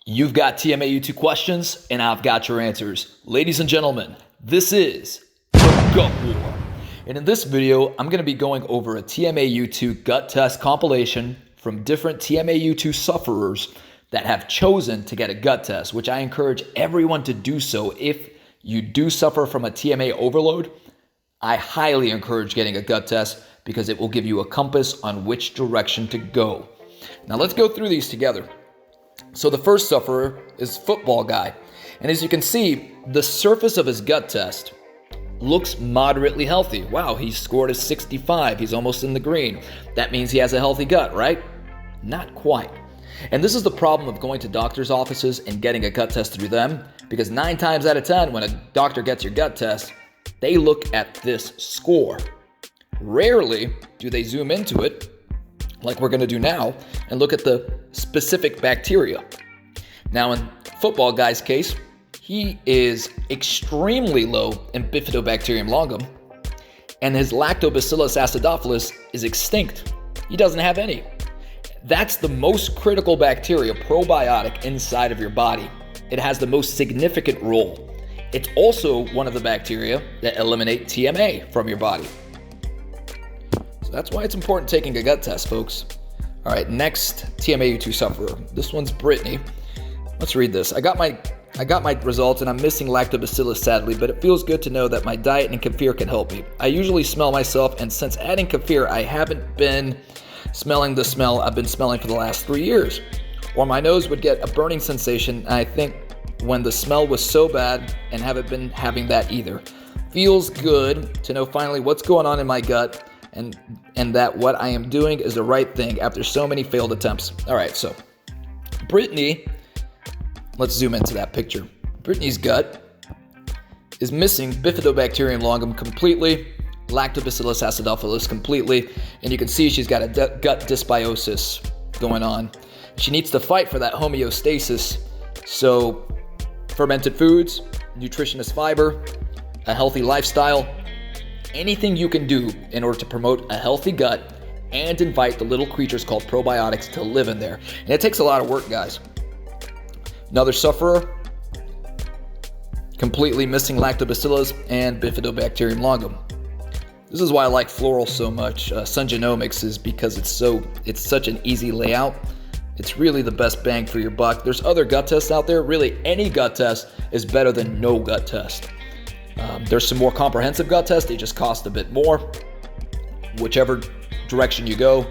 You've got Tmau2 questions, and I've got your answers. Ladies and gentlemen, this is the Gut War. And in this video, I'm going to be going over a Tmau2 gut test compilation from different Tmau2 sufferers that have chosen to get a gut test, which I encourage everyone to do so. If you do suffer from a TMA overload, I highly encourage getting a gut test because it will give you a compass on which direction to go. Now let's go through these together. So the first sufferer is Football Guy. And as you can see, the surface of his gut test looks moderately healthy. Wow, he scored a 65. He's almost in the green. That means he has a healthy gut, right? Not quite. And this is the problem of going to doctor's offices and getting a gut test through them, because 9 times out of 10, when a doctor gets your gut test, they look at this score. Rarely do they zoom into it, like we're going to do now, and look at the specific bacteria. Now, in Football Guy's case, he is extremely low in Bifidobacterium longum, and his Lactobacillus acidophilus is extinct. He doesn't have any. That's the most critical bacteria, probiotic, inside of your body. It has the most significant role. It's also one of the bacteria that eliminate TMA from your body. So that's why it's important taking a gut test, folks. All right, next Tmau2 sufferer. This one's Brittany. Let's read this. I got my results and I'm missing lactobacillus sadly, but it feels good to know that my diet and kefir can help me. I usually smell myself, and since adding kefir, I haven't been smelling the smell I've been smelling for the last 3 years. Or my nose would get a burning sensation, and I think when the smell was so bad and haven't been having that either. Feels good to know finally what's going on in my gut and that what I am doing is the right thing after so many failed attempts. All right, so Brittany, let's zoom into that picture. Brittany's gut is missing Bifidobacterium longum completely, Lactobacillus acidophilus completely, and you can see she's got a gut dysbiosis going on. She needs to fight for that homeostasis, so fermented foods, nutritionist fiber, a healthy lifestyle, anything you can do in order to promote a healthy gut and invite the little creatures called probiotics to live in there. And it takes a lot of work, guys. Another sufferer, completely missing Lactobacillus and Bifidobacterium longum. This is why I like Floral so much. Sun Genomics is because it's such an easy layout. It's really the best bang for your buck. There's other gut tests out there. Really, any gut test is better than no gut test. There's some more comprehensive gut tests. They just cost a bit more. Whichever direction you go,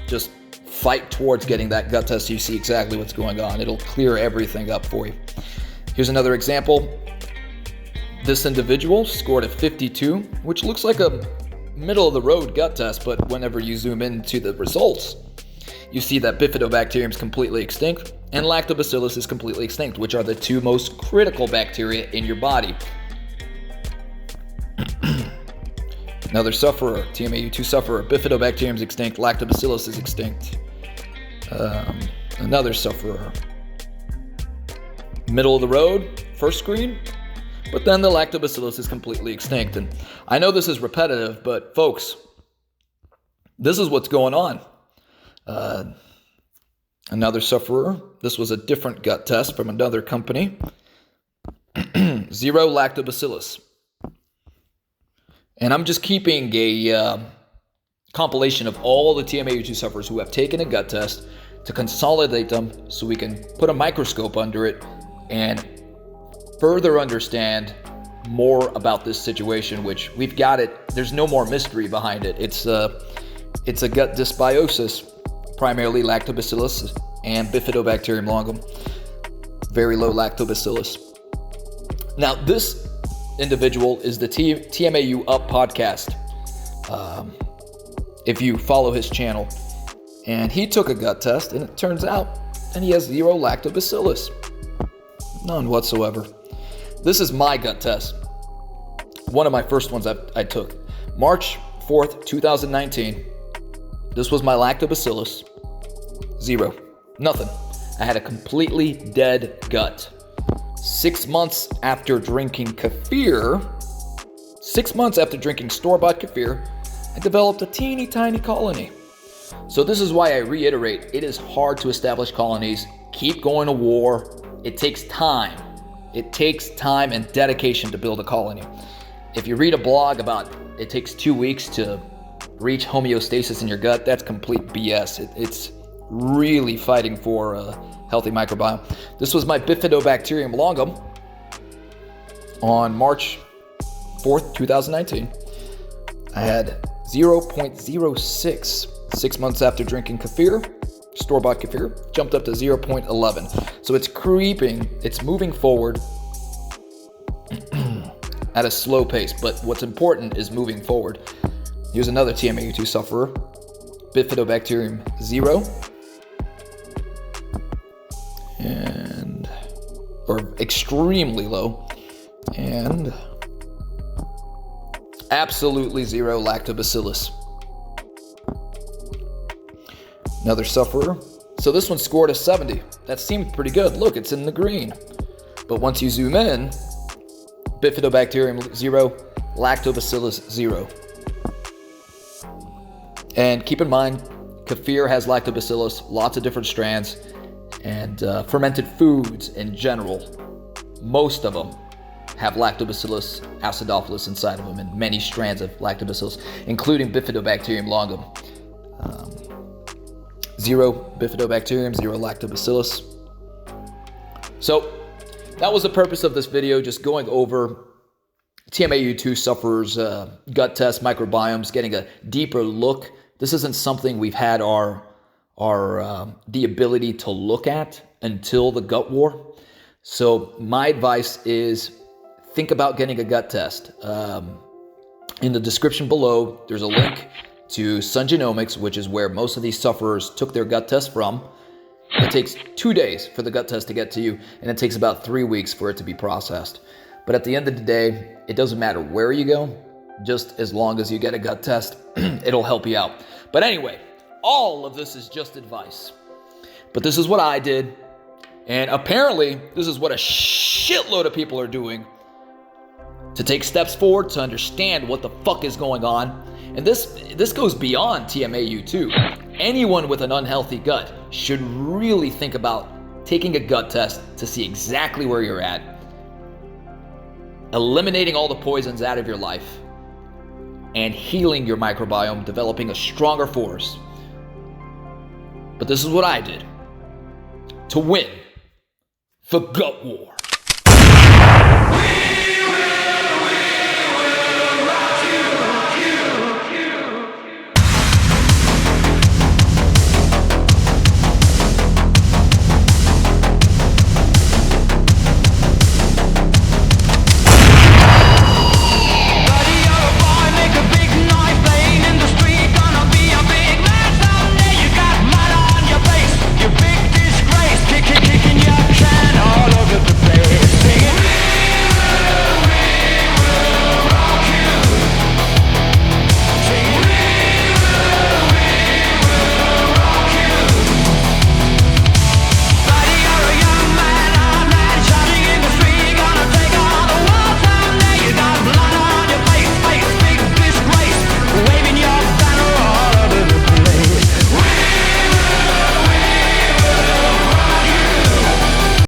just fight towards getting that gut test so you see exactly what's going on. It'll clear everything up for you. Here's another example. This individual scored a 52, which looks like a middle-of-the-road gut test, but whenever you zoom into the results, you see that Bifidobacterium is completely extinct and Lactobacillus is completely extinct, which are the 2 most critical bacteria in your body. Another sufferer, Tmau2 sufferer, Bifidobacterium is extinct, Lactobacillus is extinct. Another sufferer, middle of the road, first screen, but then the Lactobacillus is completely extinct. And I know this is repetitive, but folks, this is what's going on. Another sufferer, this was a different gut test from another company. 0 Lactobacillus. And I'm just keeping a compilation of all the Tmau2 sufferers who have taken a gut test to consolidate them so we can put a microscope under it and further understand more about this situation, which we've got it. There's no more mystery behind it. It's a gut dysbiosis, primarily Lactobacillus and Bifidobacterium longum. Very low Lactobacillus. Now, this individual is the TMAU Up podcast. If you follow his channel, and he took a gut test, and it turns out that he has 0 Lactobacillus. None whatsoever. This is my gut test. One of my first ones I took. March 4th, 2019. This was my Lactobacillus. 0. Nothing. I had a completely dead gut. 6 months after drinking kefir, 6 months after drinking store-bought kefir, I developed a teeny tiny colony. So this is why I reiterate, it is hard to establish colonies. keep going to war. It takes time. It takes time and dedication to build a colony. If you read a blog about it takes 2 weeks to reach homeostasis in your gut, that's complete BS. It's really fighting for a healthy microbiome. This was my Bifidobacterium longum on March 4th, 2019. I had 0.06 6 months after drinking kefir, store-bought kefir, jumped up to 0.11. So it's creeping, it's moving forward at a slow pace, but what's important is moving forward. Here's another Tmau2 sufferer, Bifidobacterium 0, or extremely low, and absolutely 0 lactobacillus. Another sufferer. So this one scored a 70. That seemed pretty good. Look, it's in the green. But once you zoom in, Bifidobacterium 0, lactobacillus 0. And keep in mind, kefir has lactobacillus, lots of different strands, and fermented foods in general, most of them have lactobacillus acidophilus inside of them, and many strands of lactobacillus, including Bifidobacterium longum. 0 Bifidobacterium, 0 lactobacillus. So that was the purpose of this video, just going over Tmau2 sufferers' gut test, microbiomes, getting a deeper look. This isn't something we've had the ability to look at until the gut war. So my advice is think about getting a gut test. In the description below, there's a link to Sun Genomics, which is where most of these sufferers took their gut test from. It takes 2 days for the gut test to get to you, and it takes about 3 weeks for it to be processed. But at the end of the day, it doesn't matter where you go, just as long as you get a gut test, it'll help you out. But anyway, all of this is just advice. But this is what I did, and apparently this is what a shitload of people are doing to take steps forward to understand what the fuck is going on. And this goes beyond Tmau2. Anyone with an unhealthy gut should really think about taking a gut test to see exactly where you're at, eliminating all the poisons out of your life, and healing your microbiome, developing a stronger force. But this is what I did to win the gut war.